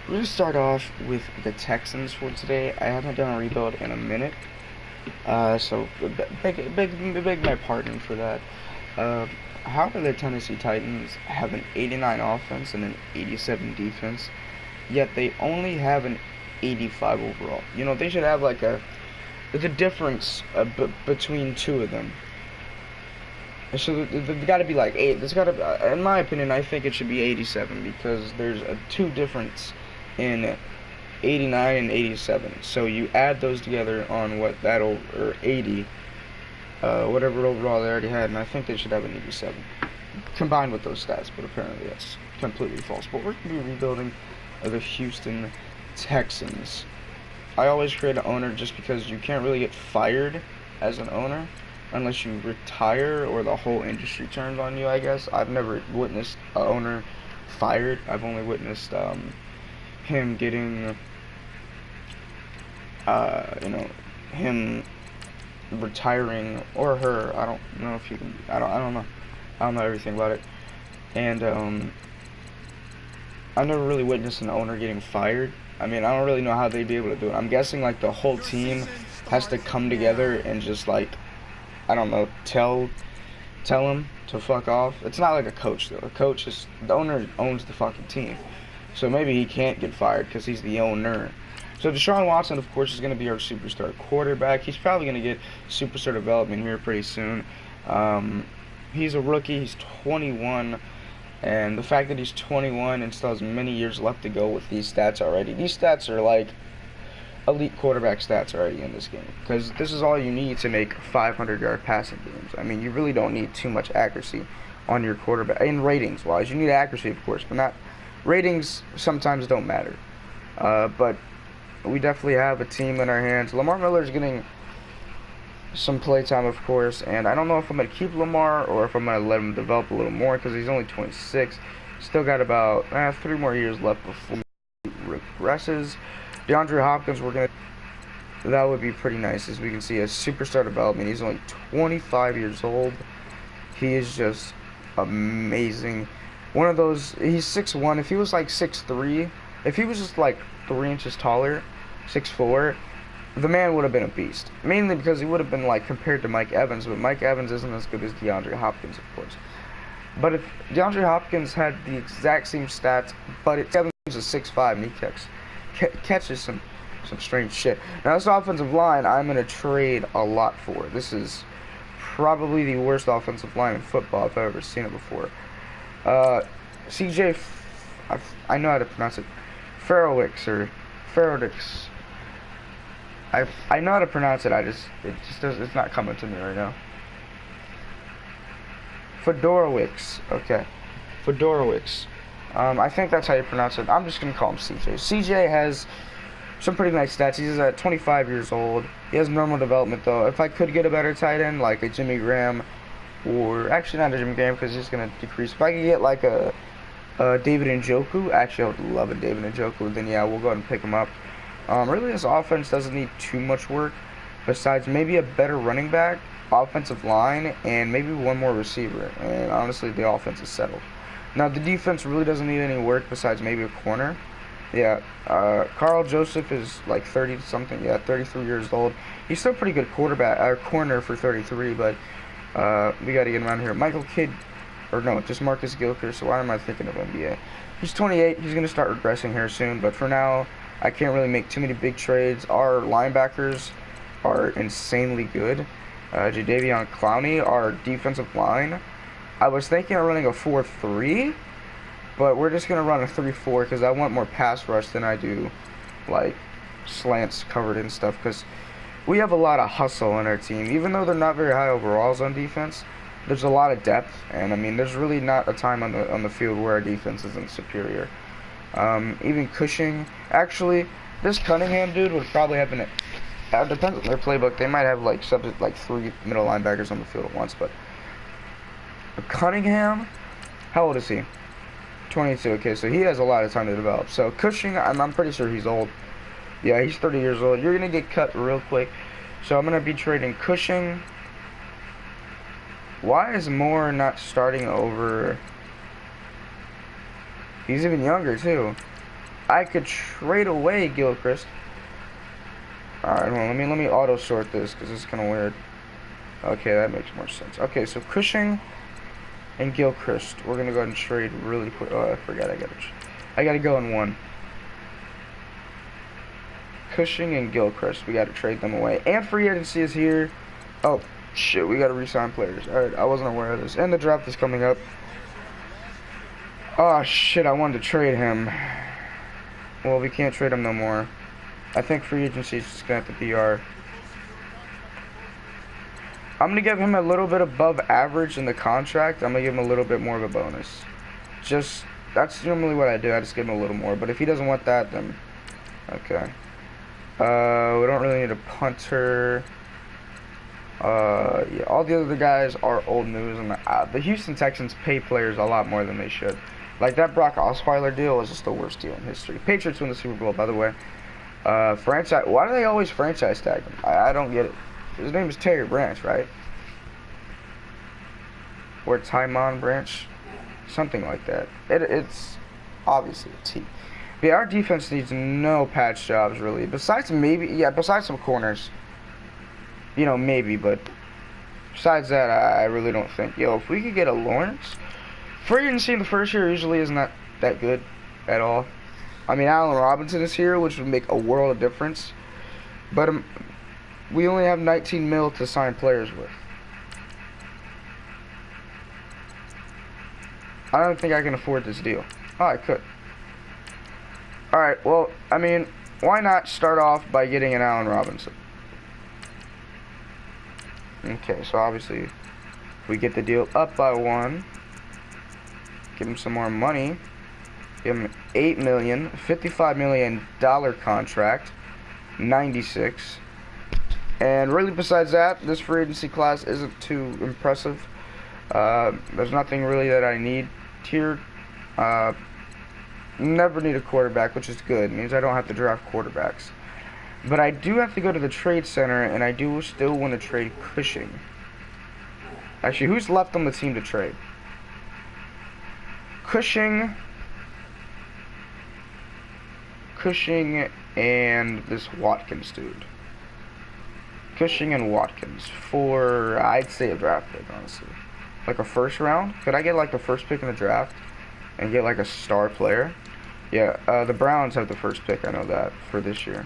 We're gonna start off with the Texans for today. I haven't done a rebuild in a minute, so beg my pardon for that. Uh, how do the Tennessee Titans have an 89 offense and an 87 defense, yet they only have an 85 overall? You know, they should have like a difference between two of them. So there's got to be like eight. There's got to, in my opinion, I think it should be 87 because there's a two difference in 89 and 87. So you add those together on what that or 80, whatever overall they already had, and I think they should have an 87 combined with those stats. But apparently that's completely false. But we're gonna be rebuilding the Houston Texans. I always create an owner just because you can't really get fired as an owner unless you retire or the whole industry turns on you, I guess. I've never witnessed an owner fired. I've only witnessed him getting, him retiring or her. I don't know if you can. I don't know. I don't know everything about it. And I never really witnessed an owner getting fired. I mean, I don't really know how they'd be able to do it. I'm guessing like the whole team has to come together and just like, I don't know, tell him to fuck off. It's not like a coach though. A coach is, the owner owns the fucking team, so maybe he can't get fired because he's the owner. So Deshaun Watson, of course, is going to be our superstar quarterback. He's probably going to get superstar development here pretty soon. He's a rookie. He's 21. And the fact that he's 21 and still has many years left to go with these stats already. These stats are like elite quarterback stats already in this game. Because this is all you need to make 500-yard passing games. I mean, you really don't need too much accuracy on your quarterback. In ratings-wise, you need accuracy, of course, but not ratings sometimes don't matter. But we definitely have a team in our hands. Lamar Miller's getting some playtime, of course, and I don't know if I'm going to keep Lamar or if I'm going to let him develop a little more because he's only 26. Still got about 3 more years left before he regresses. DeAndre Hopkins, that would be pretty nice, as we can see a superstar development. He's only 25 years old. He is just amazing. One of those, he's 6'1". If he was like 6'3", if he was just like 3 inches taller, 6'4", the man would have been a beast. Mainly because he would have been like compared to Mike Evans, but Mike Evans isn't as good as DeAndre Hopkins, of course. But if DeAndre Hopkins had the exact same stats, but Evans is 6'5", and he catches some strange shit. Now this offensive line, I'm gonna trade a lot for. This is probably the worst offensive line in football if I've ever seen it before. CJ, I know how to pronounce it, Farowicks or Farodix. I know how to pronounce it. It's not coming to me right now. Fedorowicz. Okay, Fedorowicz. I think that's how you pronounce it. I'm just gonna call him CJ. CJ has some pretty nice stats. He's at 25 years old. He has normal development though. If I could get a better tight end like a Jimmy Graham, or actually not a Jimmy Graham because he's gonna decrease. If I could get like a David Njoku, actually I would love a David Njoku. Then yeah, we'll go ahead and pick him up. Really, this offense doesn't need too much work, besides maybe a better running back, offensive line, and maybe one more receiver. And honestly, the offense is settled. Now, the defense really doesn't need any work besides maybe a corner. Yeah, Carl Joseph is like 30-something. Yeah, 33 years old. He's still a pretty good corner for 33, but we got to get him around here. Michael Kidd, or no, just Marcus Gilchrist. So why am I thinking of NBA? He's 28. He's going to start regressing here soon, but for now, I can't really make too many big trades. Our linebackers are insanely good. Jadeveon Clowney, our defensive line. I was thinking of running a 4-3, but we're just going to run a 3-4 because I want more pass rush than I do, like, slants covered and stuff. Because we have a lot of hustle on our team. Even though they're not very high overalls on defense, there's a lot of depth. And, I mean, there's really not a time on the field where our defense isn't superior. Even Cushing. Actually, this Cunningham dude would probably have been. It depends on their playbook. They might have like 3 middle linebackers on the field at once. But Cunningham, how old is he? 22. Okay, so he has a lot of time to develop. So Cushing, I'm pretty sure he's old. Yeah, he's 30 years old. You're gonna get cut real quick. So I'm gonna be trading Cushing. Why is Moore not starting over? He's even younger too. I could trade away Gilchrist. Alright, well, let me auto sort this because it's kind of weird. Okay, that makes more sense. Okay, so Cushing and Gilchrist. We're gonna go ahead and trade really quick. Oh, I forgot. I gotta go in one. Cushing and Gilchrist. We gotta trade them away. And free agency is here. Oh shit, we gotta re-sign players. Alright, I wasn't aware of this. And the draft is coming up. Oh shit, I wanted to trade him. Well, we can't trade him no more. I think free agency is just gonna have to be our. I'm gonna give him a little bit above average in the contract. I'm gonna give him a little bit more of a bonus. That's normally what I do. I just give him a little more. But if he doesn't want that, then okay. We don't really need a punter. Yeah, all the other guys are old news, and the Houston Texans pay players a lot more than they should. Like that Brock Osweiler deal was just the worst deal in history. Patriots win the Super Bowl, by the way. Franchise. Why do they always franchise tag him? I don't get it. His name is Terry Branch, right? Or Tymon Branch, something like that. It's obviously a T. But yeah, our defense needs no patch jobs really. Besides some corners. You know, maybe, but besides that, I really don't think. Yo, if we could get a Lawrence, free agency in the first year usually isn't that good at all. I mean, Allen Robinson is here, which would make a world of difference. But we only have 19 mil to sign players with. I don't think I can afford this deal. Oh, I could. Alright, well, I mean, why not start off by getting an Allen Robinson? Okay, so obviously, we get the deal up by 1. Give him some more money. Give him $8 million, $55 million contract, 96. And really, besides that, this free agency class isn't too impressive. There's nothing really that I need here. Never need a quarterback, which is good. It means I don't have to draft quarterbacks. But I do have to go to the trade center, and I do still want to trade Cushing. Actually, who's left on the team to trade? Cushing, and this Watkins dude. Cushing and Watkins for, I'd say, a draft pick, honestly. Like a first round? Could I get like the first pick in the draft and get like a star player? Yeah, the Browns have the first pick, I know that, for this year.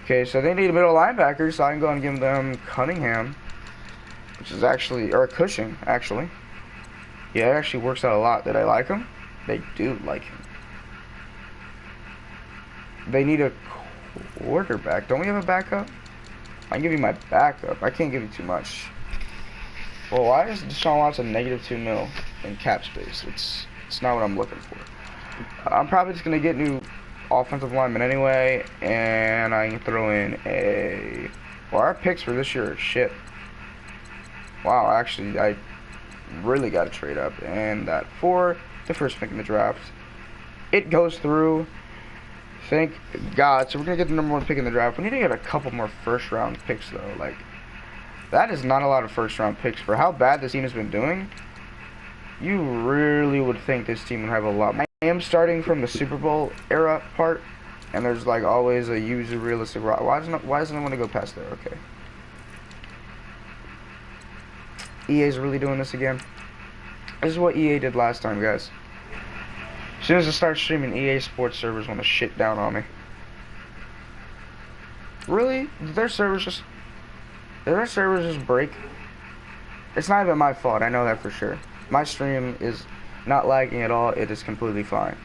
Okay, so they need a middle linebacker, so I can go and give them Cunningham, which is actually, or Cushing, actually. Yeah, it actually works out a lot. Did I like him? They do like him. They need a quarterback. Don't we have a backup? I can give you my backup. I can't give you too much. Well, why is Deshaun Watson -2 mil in cap space? It's not what I'm looking for. I'm probably just going to get new offensive lineman anyway, and I can throw in a. Well, our picks for this year are shit. Wow, actually, I really got to trade up, and that for the first pick in the draft, it goes through. Thank God. So we're gonna get the #1 pick in the draft. We need to get a couple more first-round picks though. Like, that is not a lot of first-round picks for how bad this team has been doing. You really would think this team would have a lot. I am starting from the Super Bowl era part, and there's like always a user realistic. Why doesn't it want to go past there? Okay. EA's really doing this again. This is what EA did last time, guys. As soon as I start streaming, EA Sports servers want to shit down on me. Really? Did their servers just break? It's not even my fault. I know that for sure. My stream is not lagging at all. It is completely fine.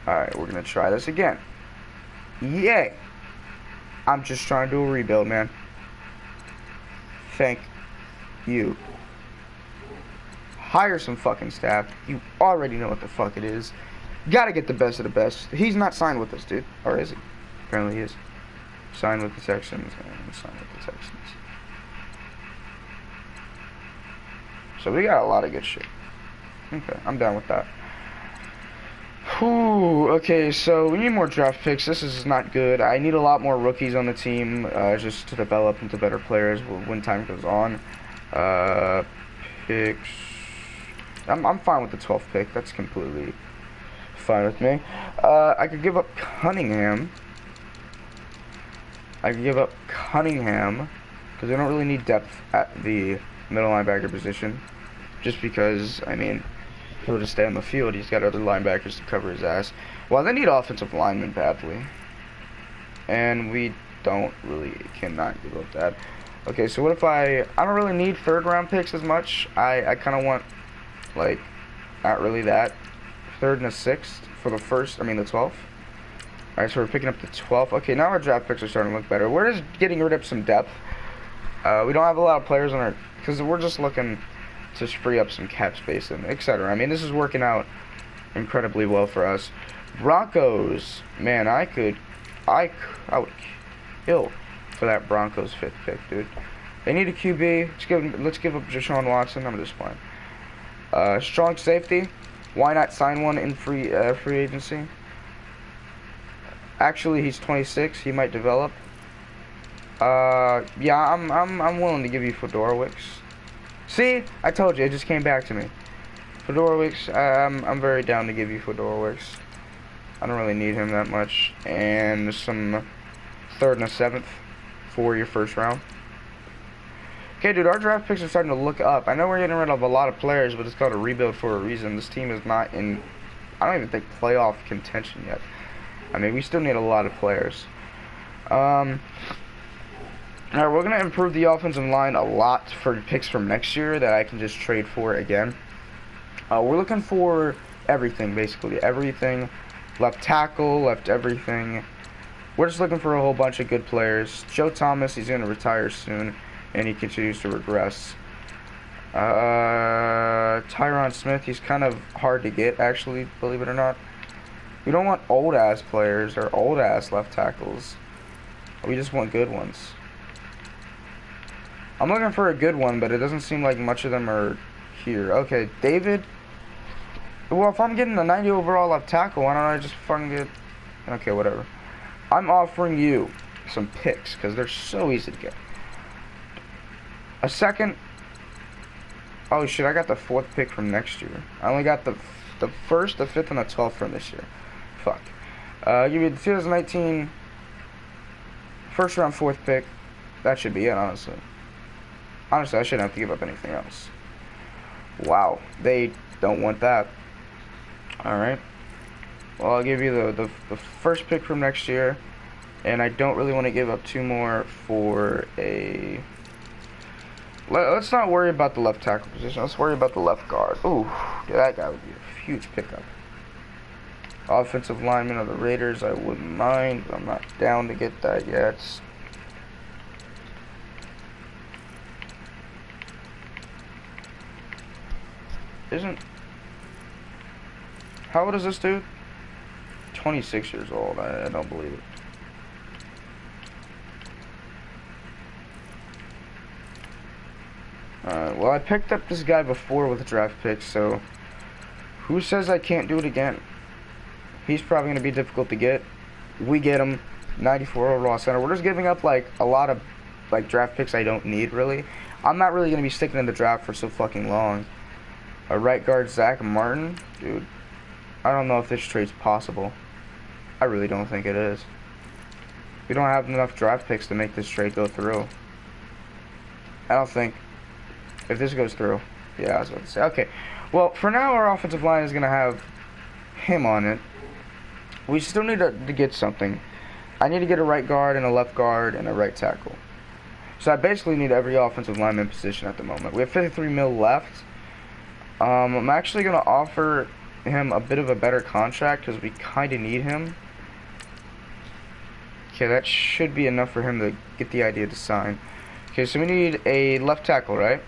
Alright, we're going to try this again. Yay! I'm just trying to do a rebuild, man. Thank you. Hire some fucking staff. You already know what the fuck it is. Gotta get the best of the best. He's not signed with us, dude. Or is he? Apparently he is. Signed with the Texans. And signed with the Texans. So we got a lot of good shit. Okay, I'm down with that. Whew, okay, so we need more draft picks. This is not good. I need a lot more rookies on the team, just to develop into better players when time goes on. Picks. I'm fine with the 12th pick. That's completely fine with me. I could give up Cunningham. Because they don't really need depth at the middle linebacker position. Just because, I mean, he'll just stay on the field. He's got other linebackers to cover his ass. Well, they need offensive linemen badly. And we cannot give up that. Okay, so what if I don't really need third round picks as much. I kind of want, like, not really that. Third and a sixth for the 12th. Alright, so we're picking up the 12th. Okay, now our draft picks are starting to look better. We're just getting rid of some depth. We don't have a lot of players on our, because we're just looking to free up some cap space and etc. I mean, this is working out incredibly well for us. Broncos, man, I would kill for that Broncos 5th pick, dude. They need a QB. Let's give up Deshaun Watson. I'm just playing. Strong safety. Why not sign one in free agency? Actually, he's 26. He might develop. Yeah, I'm willing to give you Fedorowicz. See, I told you. It just came back to me. Fedorowicz. I'm very down to give you Fedorowicz. I don't really need him that much. And some 3rd and a 7th for your 1st round. Okay, dude, our draft picks are starting to look up. I know we're getting rid of a lot of players, but it's called a rebuild for a reason. This team is not in, I don't even think, playoff contention yet. I mean, we still need a lot of players. Alright, we're going to improve the offensive line a lot for picks from next year that I can just trade for again. We're looking for everything, basically. Everything. Left tackle, left everything. We're just looking for a whole bunch of good players. Joe Thomas, he's going to retire soon, and he continues to regress. Tyron Smith, he's kind of hard to get, actually, believe it or not. We don't want old-ass players or old-ass left tackles. We just want good ones. I'm looking for a good one, but it doesn't seem like much of them are here. Okay, David. Well, if I'm getting a 90 overall left tackle, why don't I just fucking get... Okay, whatever. I'm offering you some picks, because they're so easy to get. A second... Oh, shit, I got the 4th pick from next year. I only got the 1st, the 5th, and the 12th from this year. Fuck. Give me the 2019 1st round 4th pick. That should be it, honestly. Honestly, I shouldn't have to give up anything else. Wow. They don't want that. Alright. Well, I'll give you the 1st pick from next year. And I don't really want to give up 2 more for a... Let's not worry about the left tackle position. Let's worry about the left guard. Ooh, dude, that guy would be a huge pickup. Offensive lineman of the Raiders, I wouldn't mind, but I'm not down to get that yet. How old is this dude? 26 years old. I don't believe it. Well, I picked up this guy before with draft picks, so who says I can't do it again? He's probably going to be difficult to get. We get him, 94 overall center. We're just giving up like a lot of like draft picks I don't need, really. I'm not really going to be sticking in the draft for so fucking long. A right guard, Zach Martin, dude. I don't know if this trade's possible. I really don't think it is. We don't have enough draft picks to make this trade go through. I don't think. If this goes through. Yeah, I was about to say. Okay. Well, for now, our offensive line is going to have him on it. We still need to get something. I need to get a right guard and a left guard and a right tackle. So I basically need every offensive lineman position at the moment. We have 53 mil left. I'm actually going to offer him a bit of a better contract because we kind of need him. Okay, that should be enough for him to get the idea to sign. Okay, so we need a left tackle, right?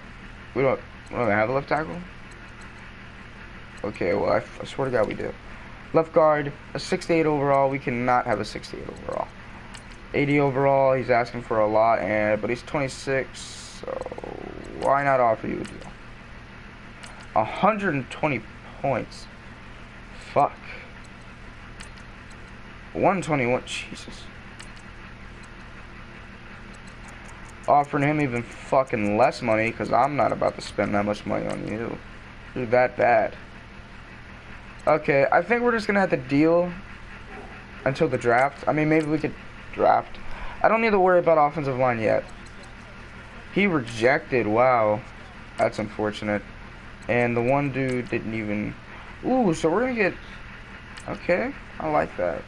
We don't have a left tackle? Okay, well, I swear to God we do. Left guard, a 68 overall. We cannot have a 68 overall. 80 overall, he's asking for a lot, but he's 26, so why not offer you a deal? 120 points. Fuck. 121, Jesus. Offering him even fucking less money, because I'm not about to spend that much money on you. You're that bad. Okay, I think we're just gonna have to deal until the draft. I mean, maybe we could draft. I don't need to worry about offensive line yet. He rejected. Wow, that's unfortunate. And the one dude didn't even. Ooh, so we're gonna get. Okay, I like that.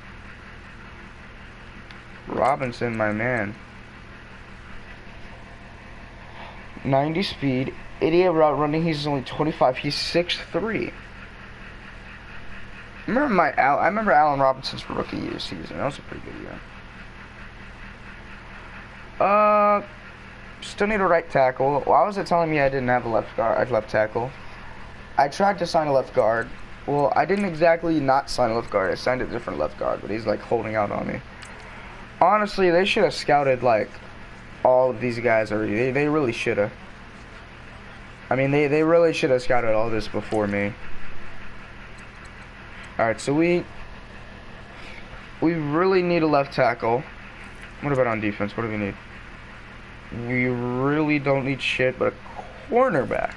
Robinson, my man. 90 speed, 88 route running. He's only 25. He's 6'3". I remember Allen Robinson's rookie year season. That was a pretty good year. Still need a right tackle. Why was it telling me I didn't have a left tackle? I tried to sign a left guard. Well, I didn't exactly not sign a left guard. I signed a different left guard, but he's like holding out on me. Honestly, they should have scouted like all of these guys already. They really should have. I mean, they really should have scouted all this before me. Alright, so we really need a left tackle. What about on defense? What do we need? We really don't need shit but a cornerback.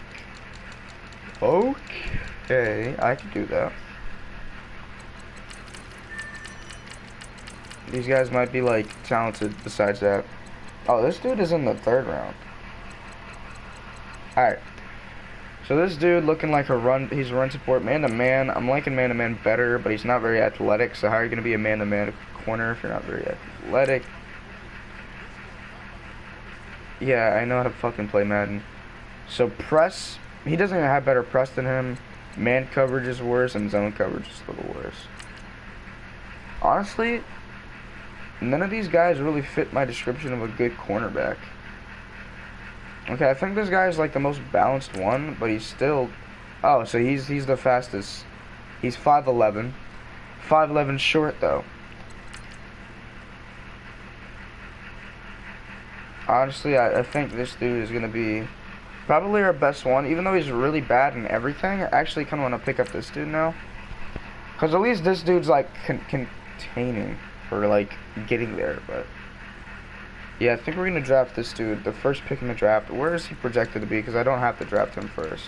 Okay, I can do that. These guys might be like talented besides that. Oh, this dude is in the 3rd round. Alright. So this dude looking like he's a run support, man-to-man. I'm liking man-to-man better, but he's not very athletic. So how are you going to be a man-to-man corner if you're not very athletic? Yeah, I know how to fucking play Madden. So press, he doesn't even have better press than him. Man coverage is worse, and zone coverage is a little worse. Honestly, none of these guys really fit my description of a good cornerback. Okay, I think this guy is like the most balanced one, but he's still... Oh, so he's the fastest. He's 5'11". 5'11" short, though. Honestly, I think this dude is going to be probably our best one. Even though he's really bad in everything, I actually kind of want to pick up this dude now. Because at least this dude's like containing for like getting there, but... Yeah, I think we're going to draft this dude, the first pick in the draft. Where is he projected to be? Because I don't have to draft him first.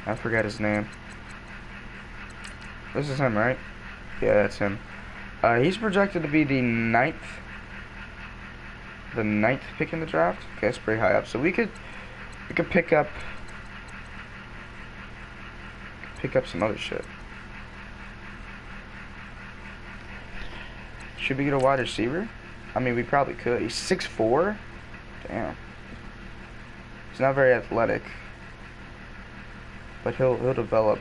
I forgot his name. This is him, right? Yeah, that's him. He's projected to be the 9th pick in the draft. Okay, that's pretty high up. So we could pick up some other shit. Should we get a wide receiver? I mean, we probably could. He's 6'4". Damn. He's not very athletic, but he'll develop.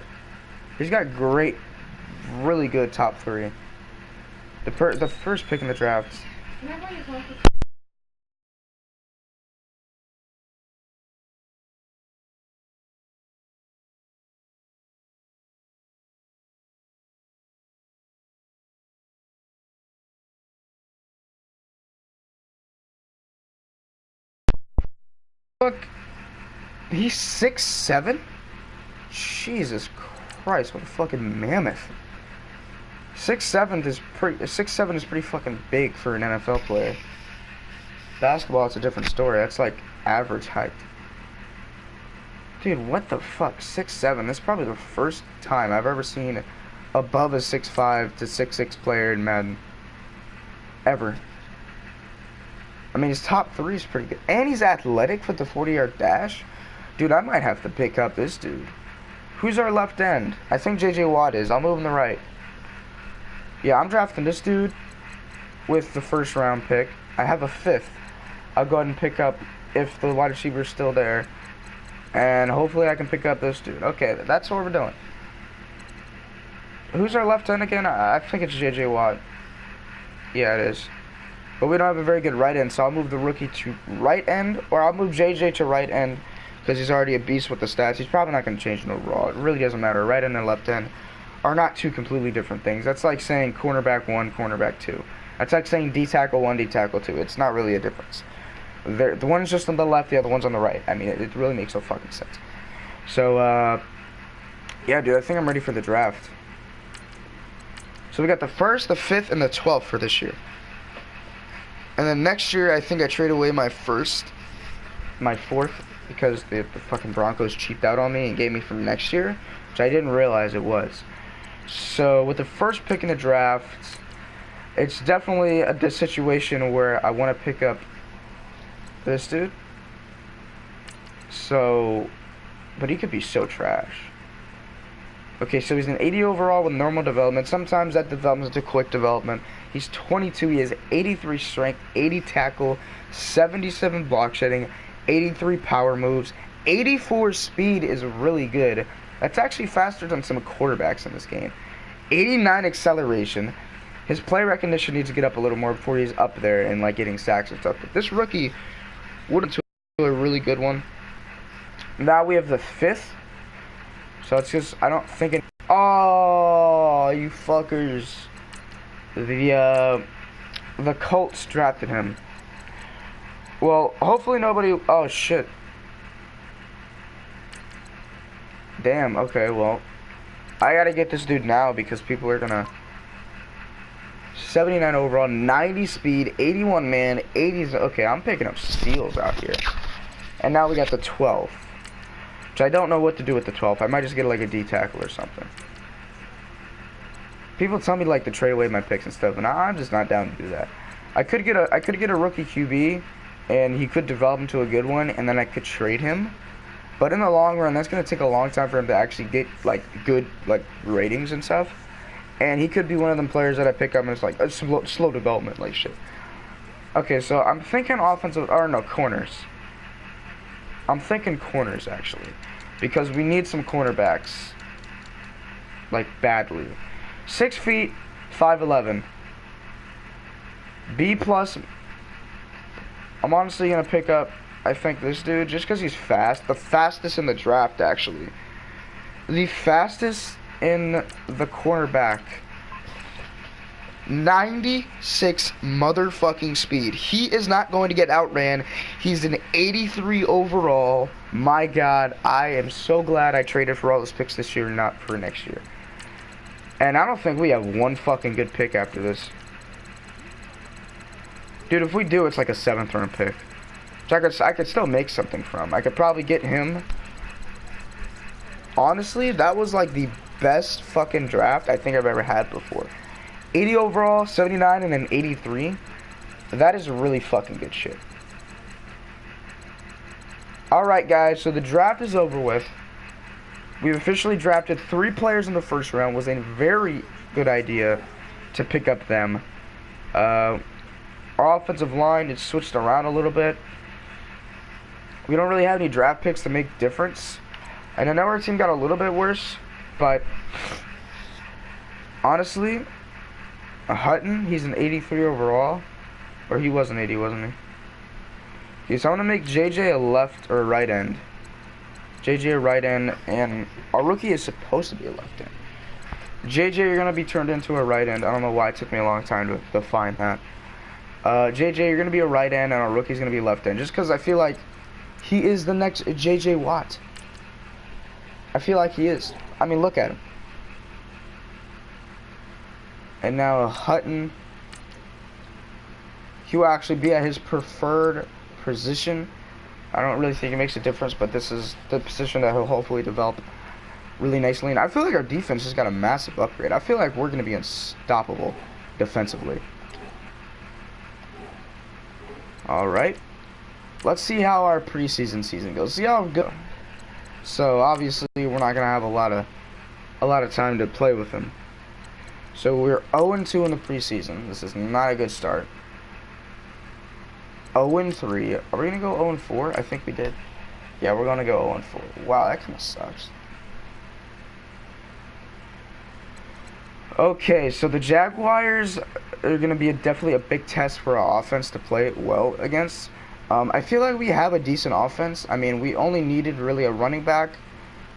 He's got really good top 3. The first pick in the draft. Look, he's 6'7". Jesus Christ, what a fucking mammoth. 6'7" is pretty fucking big for an NFL player. Basketball, it's a different story. That's like average height. Dude, what the fuck? 6'7". That's probably the first time I've ever seen above a 6'5" to 6'6" player in Madden. Ever. I mean, his top 3 is pretty good. And he's athletic with the 40-yard dash. Dude, I might have to pick up this dude. Who's our left end? I think J.J. Watt is. I'll move him to right. Yeah, I'm drafting this dude with the 1st round pick. I have a 5th. I'll go ahead and pick up if the wide receiver is still there. And hopefully I can pick up this dude. Okay, that's what we're doing. Who's our left end again? I think it's J.J. Watt. Yeah, it is. But we don't have a very good right end, so I'll move the rookie to right end, or I'll move JJ to right end, because he's already a beast with the stats. He's probably not going to change it overall. It really doesn't matter. Right end and left end are not two completely different things. That's like saying cornerback 1, cornerback 2. That's like saying D-tackle 1, D-tackle 2. It's not really a difference. The one's just on the left, the other one's on the right. I mean, it really makes no fucking sense. So, yeah, dude, I think I'm ready for the draft. So we got the 1st, the 5th, and the 12th for this year. And then next year, I think I trade away my 1st my fourth because the fucking Broncos cheaped out on me and gave me for next year, which I didn't realize it was. So with the first pick in the draft, it's definitely the situation where I want to pick up this dude. So, but he could be so trash. Okay, so he's an 80 overall with normal development. Sometimes that development is a quick development. He's 22. He has 83 strength, 80 tackle, 77 block shedding, 83 power moves, 84 speed is really good. That's actually faster than some quarterbacks in this game. 89 acceleration. His play recognition needs to get up a little more before he's up there and like getting sacks and stuff. But this rookie would have a really good one. Now we have the fifth. So it's just, I don't think it... Oh, you fuckers. The Colts drafted him. Well, hopefully nobody... Oh, shit. Damn, okay, well. I gotta get this dude now because people are gonna... 79 overall, 90 speed, 81 man, 80s... Okay, I'm picking up steals out here. And now we got the 12. Which I don't know what to do with the 12th. I might just get like a D tackle or something. People tell me like to trade away my picks and stuff, and I'm just not down to do that. I could get a rookie QB, and he could develop into a good one, and then I could trade him. But in the long run, that's gonna take a long time for him to actually get like good like ratings and stuff. And he could be one of them players that I pick up and it's like a slow development like shit. Okay, so I'm thinking offensive or no corners. I'm thinking corners actually, because we need some cornerbacks, like badly. 6 feet, 5'11". B plus. I'm honestly gonna pick up, I think, this dude just because he's fast. The fastest in the draft actually. The fastest in the cornerback. 96 motherfucking speed. He is not going to get outran. He's an 83 overall. My God, I am so glad I traded for all those picks this year, not for next year. And I don't think we have one fucking good pick after this. Dude, if we do, it's like a 7th round pick. Which I could still make something from. I could probably get him. Honestly, that was like the best fucking draft I think I've ever had before. 80 overall, 79, and an 83. That is really fucking good shit. Alright guys, so the draft is over with. We've officially drafted 3 players in the first round. It was a very good idea to pick up them. Our offensive line is switched around a little bit. We don't really have any draft picks to make difference. And I know our team got a little bit worse, but honestly, Hutton, he's an 83 overall. Or he was an 80, wasn't he? Okay, so I'm going to make JJ a left or right end. JJ a right end, and our rookie is supposed to be a left end. JJ, you're going to be turned into a right end. I don't know why it took me a long time to find that. JJ, you're going to be a right end, and our rookie's going to be left end. Just because I feel like he is the next JJ Watt. I feel like he is. I mean, look at him. And now Hutton, he will actually be at his preferred position. I don't really think it makes a difference, but this is the position that he'll hopefully develop really nicely. And I feel like our defense has got a massive upgrade. I feel like we're going to be unstoppable defensively. Alright. Let's see how our preseason season goes. See how it goes. So obviously we're not going to have a lot of time to play with him. So we're 0-2 in the preseason. This is not a good start. 0-3. Are we going to go 0-4? I think we did. Yeah, we're going to go 0-4. Wow, that kind of sucks. Okay, so the Jaguars are going to be definitely a big test for our offense to play well against. I feel like we have a decent offense. I mean, we only needed really a running back,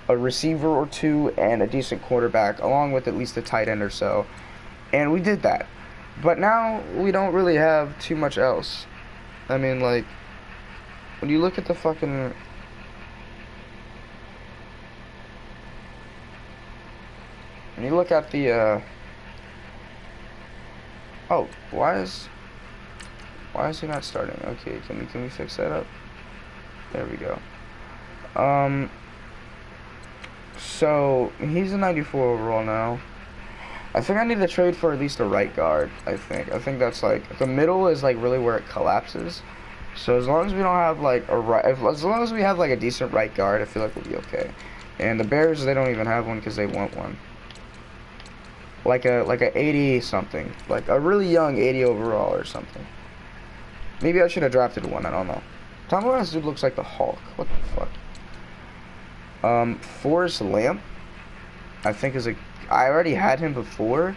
a receiver or two, and a decent quarterback, along with at least a tight end or so. And we did that. But now we don't really have too much else. I mean, like, when you look at the fucking... When you look at the, Oh, why is he not starting? Okay, can we fix that up? There we go. So he's a 94 overall now. I think I need to trade for at least a right guard. I think that's like the middle is like really where it collapses. So as long as we don't have like a right, as long as we have like a decent right guard, I feel like we'll be okay. And the Bears, they don't even have one because they want one. Like a 80 something, like a really young 80 overall or something. Maybe I should have drafted one. I don't know. Tom Holland's dude looks like the Hulk. What the fuck? Forrest Lamp, I think is a. I already had him before,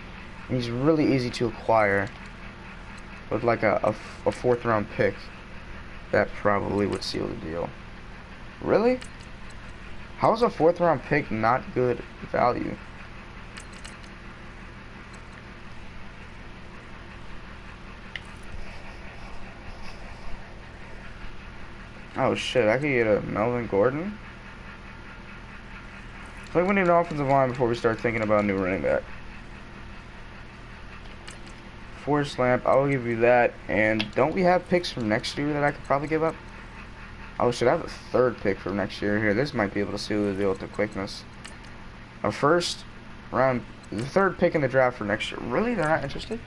and he's really easy to acquire. With like a 4th round pick, that probably would seal the deal. Really? How is a 4th round pick not good value? Oh shit, I could get a Melvin Gordon. I think we need an offensive line before we start thinking about a new running back. Forrest Lamp, I will give you that. And don't we have picks from next year that I could probably give up? Oh shit, I have a 3rd pick from next year here. This might be able to seal the deal with the quickness. A 1st round, the 3rd pick in the draft for next year. Really? They're not interested?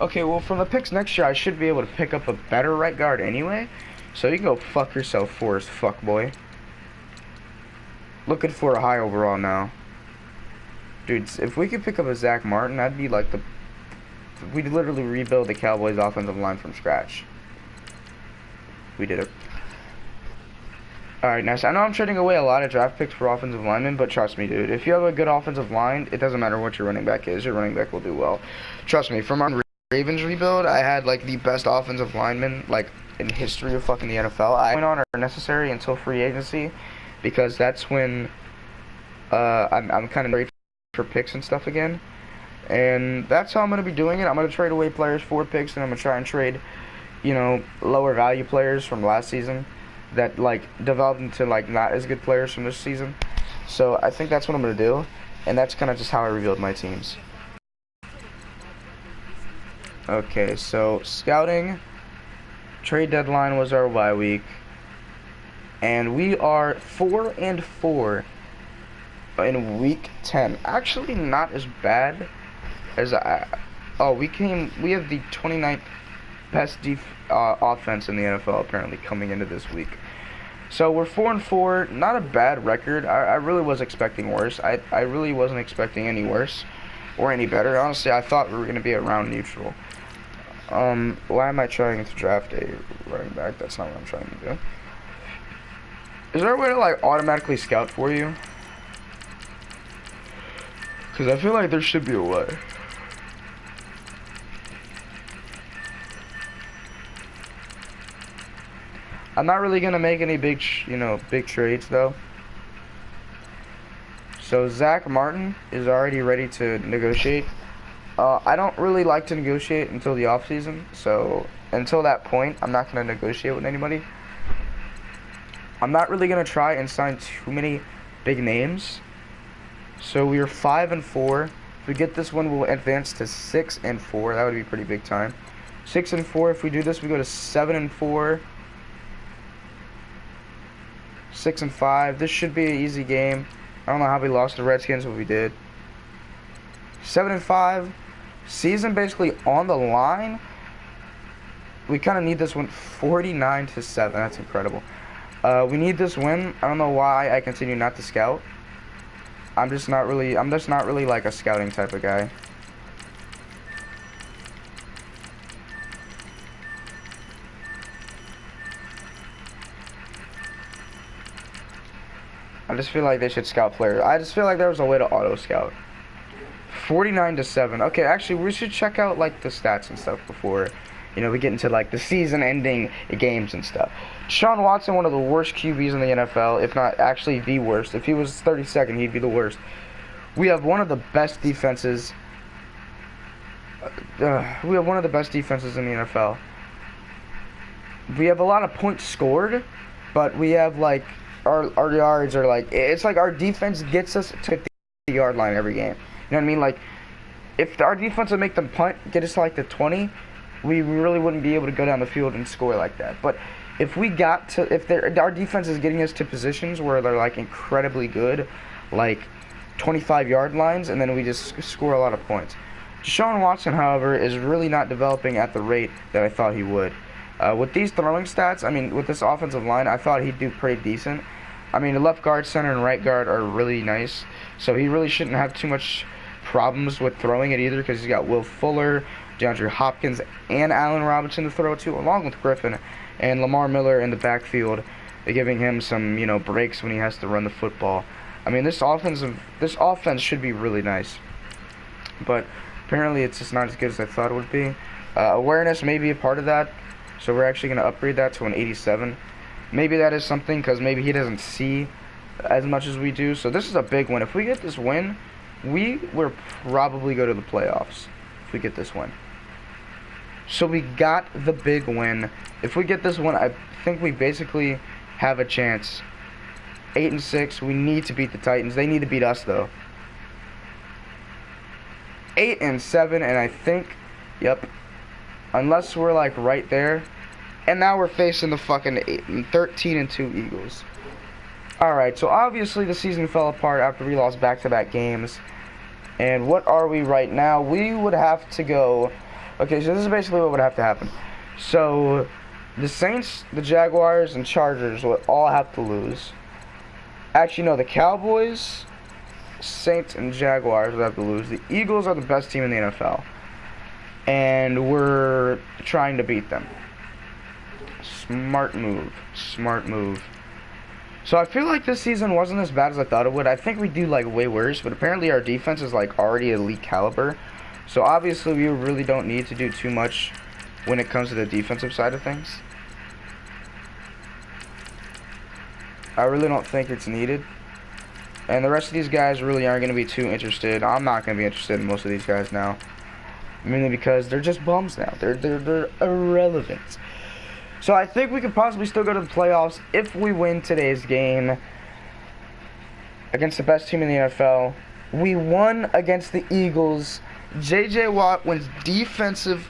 Okay, well from the picks next year, I should be able to pick up a better right guard anyway. So you can go fuck yourself, Forrest fuckboy. Looking for a high overall now. Dude, if we could pick up a Zach Martin, that'd be like the... We'd literally rebuild the Cowboys offensive line from scratch. We did it. Alright, nice. I know I'm trading away a lot of draft picks for offensive linemen, but trust me, dude. If you have a good offensive line, it doesn't matter what your running back is. Your running back will do well. Trust me, from our Ravens rebuild, I had, like, the best offensive lineman, like, in history of fucking the NFL. I went on are necessary until free agency, because that's when I'm kind of ready for picks and stuff again. And that's how I'm going to be doing it. I'm going to trade away players for picks, and I'm going to try and trade, you know, lower value players from last season that, like, developed into, like, not as good players from this season. So I think that's what I'm going to do, and that's kind of just how I rebuild my teams. Okay, so scouting, trade deadline was our bye week, and we are 4-4 in week 10. Actually, not as bad as we have the 29th best offense in the NFL apparently coming into this week. So we're 4-4, not a bad record. I really was expecting worse. I really wasn't expecting any worse or any better. Honestly, I thought we were going to be around neutral. Why am I trying to draft a running back? That's not what I'm trying to do. Is there a way to, like, automatically scout for you? Because I feel like there should be a way. I'm not really going to make any big trades, though. So, Zach Martin is already ready to negotiate. I don't really like to negotiate until the offseason. So, until that point, I'm not going to negotiate with anybody. I'm not really going to try and sign too many big names. So we are 5-4. If we get this one, we'll advance to 6-4. That would be pretty big time. 6-4. If we do this, we go to 7-4. 6-5. This should be an easy game. I don't know how we lost to the Redskins, but we did. 7-5. Season basically on the line. We kind of need this one. 49-7. That's incredible. We need this win. I don't know why I continue not to scout. I'm just not really like a scouting type of guy. I just feel like they should scout players. I just feel like there was a way to auto scout. 49-7. Okay, actually we should check out like the stats and stuff before, you know, we get into like the season-ending games and stuff. Deshaun Watson, one of the worst QBs in the NFL, if not actually the worst. If he was 32nd, he'd be the worst. We have one of the best defenses. We have one of the best defenses in the NFL. We have a lot of points scored, but we have like our yards are like, it's like our defense gets us to the yard line every game. You know what I mean? Like, if our defense would make them punt, get us to like the 20, we really wouldn't be able to go down the field and score like that. But If we got to, if our defense is getting us to positions where they're like incredibly good, like 25-yard lines, and then we just score a lot of points. Deshaun Watson, however, is really not developing at the rate that I thought he would. With these throwing stats, I mean, with this offensive line, I thought he'd do pretty decent. I mean, the left guard, center, and right guard are really nice, so he really shouldn't have too much problems with throwing it either, because he's got Will Fuller, DeAndre Hopkins, and Allen Robinson to throw to, along with Griffin and Lamar Miller in the backfield, giving him some, breaks when he has to run the football. I mean, this offense should be really nice, but apparently it's just not as good as I thought it would be. Awareness may be a part of that, so we're actually going to upgrade that to an 87. Maybe that is something, because maybe he doesn't see as much as we do. So this is a big win. If we get this win, we will probably go to the playoffs if we get this win. So we got the big win. If we get this one, I think we basically have a chance. 8-6. We need to beat the Titans. They need to beat us, though. 8-7, and I think, yep, unless we're like right there, and now we're facing the fucking 13-2 Eagles. Alright, so obviously the season fell apart after we lost back-to-back games. And what are we right now? We would have to go... Okay, so this is basically what would have to happen. So, the Saints, the Jaguars, and Chargers would all have to lose. Actually, no, the Cowboys, Saints, and Jaguars would have to lose. The Eagles are the best team in the NFL. And we're trying to beat them. Smart move. Smart move. So I feel like this season wasn't as bad as I thought it would. I think we do like way worse, but apparently our defense is like already elite caliber. So obviously we really don't need to do too much when it comes to the defensive side of things. I really don't think it's needed. And the rest of these guys really aren't going to be too interested. I'm not going to be interested in most of these guys now. Mainly because they're just bums now. They're irrelevant. So I think we could possibly still go to the playoffs if we win today's game against the best team in the NFL. We won against the Eagles. J.J. Watt wins defensive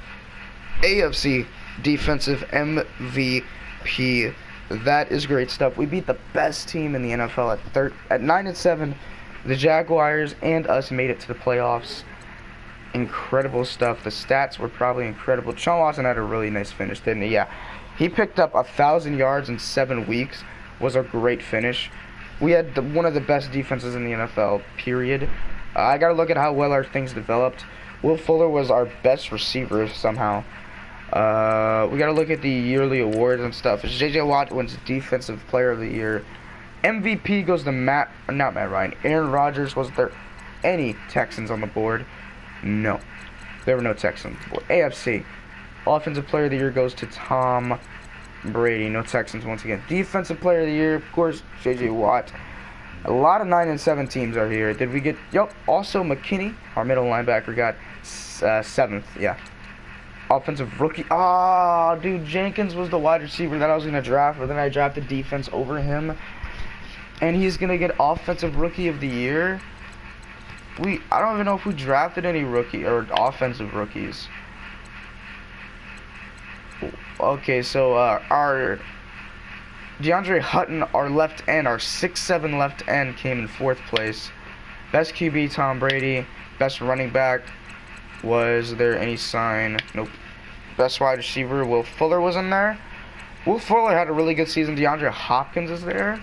AFC defensive MVP. That is great stuff. We beat the best team in the NFL at 9-7. The Jaguars and us made it to the playoffs. Incredible stuff. The stats were probably incredible. Deshaun Watson had a really nice finish, didn't he? Yeah. He picked up 1,000 yards in 7 weeks. Was a great finish. We had one of the best defenses in the NFL, period. I got to look at how well our things developed. Will Fuller was our best receiver somehow. We got to look at the yearly awards and stuff. J.J. Watt wins Defensive Player of the Year. MVP goes to not Matt Ryan. Aaron Rodgers. Was there any Texans on the board? No. There were no Texans on the board. AFC. Offensive Player of the Year goes to Tom Brady. No Texans once again. Defensive Player of the Year, of course, J.J. Watt. A lot of 9-7 teams are here. Did we get... Yep. Also, McKinney, our middle linebacker, got 7th. Yeah. Offensive Rookie. Ah, dude, Jenkins was the wide receiver that I was going to draft, but then I drafted defense over him. And he's going to get Offensive Rookie of the Year. I don't even know if we drafted any rookie or offensive rookies. Okay, so our DeAndre Hutton, our left end, our 6'7" left end, came in 4th place. Best QB, Tom Brady. Best running back, was there any sign? Nope. Best wide receiver, Will Fuller was in there. Will Fuller had a really good season. DeAndre Hopkins is there.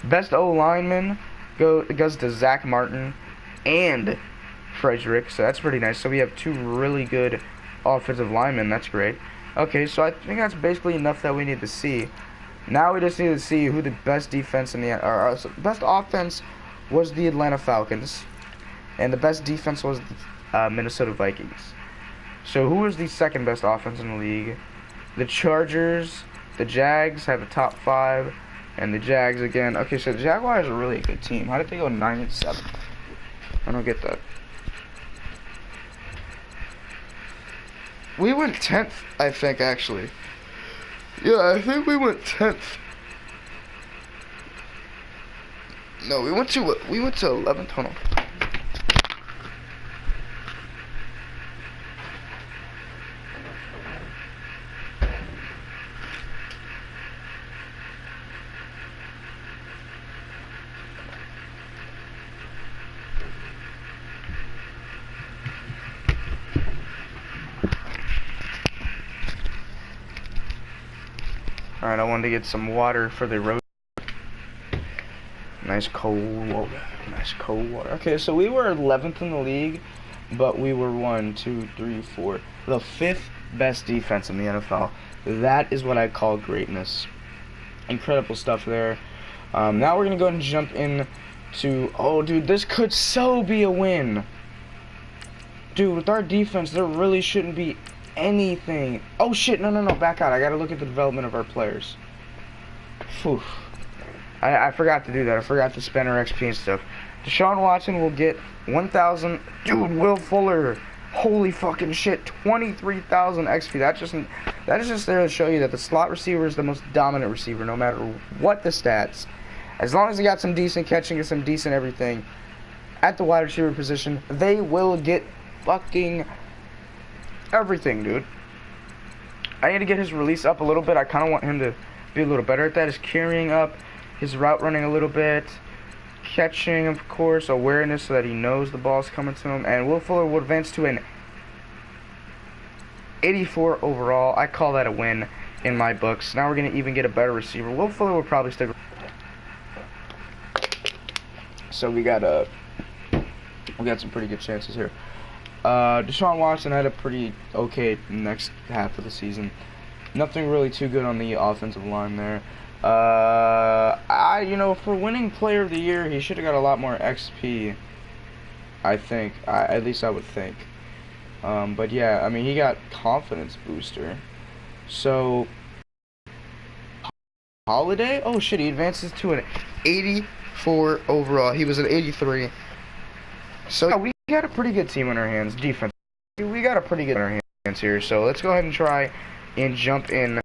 Best O-lineman goes to Zach Martin and Frederick, so that's pretty nice. So we have 2 really good offensive linemen. That's great. Okay, so I think that's basically enough that we need to see. Now we just need to see who the best defense in the best offense was the Atlanta Falcons, and the best defense was the Minnesota Vikings. So who is the second best offense in the league? The Chargers, the Jags have the top 5, and the Jags again. Okay, so the Jaguars are really a good team. How did they go 9-7? I don't get that. We went 10th, I think, actually. Yeah, I think we went 10th. No, we went to 11th. Hold on. Alright, I wanted to get some water for the road. Nice cold water. Nice cold water. Okay, so we were 11th in the league, but we were 1, 2, 3, 4. The 5th best defense in the NFL. That is what I call greatness. Incredible stuff there. Now we're going to go ahead and jump in to... Oh, dude, this could so be a win. Dude, with our defense, there really shouldn't be anything. Oh, shit. No. Back out. I got to look at the development of our players. Phew. I forgot to do that. I forgot to spend our XP and stuff. Deshaun Watson will get 1,000. Dude, Will Fuller. Holy fucking shit. 23,000 XP. That is just there to show you that the slot receiver is the most dominant receiver, no matter what the stats. As long as they got some decent catching and some decent everything at the wide receiver position, they will get fucking everything, dude. I need to get his release up a little bit. I kind of want him to be a little better at that. His carrying up, his route running a little bit, catching, of course, awareness so that he knows the ball's coming to him. And Will Fuller will advance to an 84 overall. I call that a win in my books. Now we're going to even get a better receiver. Will Fuller will probably stick. So we got some pretty good chances here. Deshaun Watson had a pretty okay next half of the season. Nothing really too good on the offensive line there. You know, for winning player of the year, he should have got a lot more XP. I think, at least I would think. But yeah, I mean, he got confidence booster. So, Holiday? Oh shit, he advances to an 84 overall. He was at 83. So yeah, we got a pretty good team on our hands. Defense. We got a pretty good on our hands here. So let's go ahead and try and jump in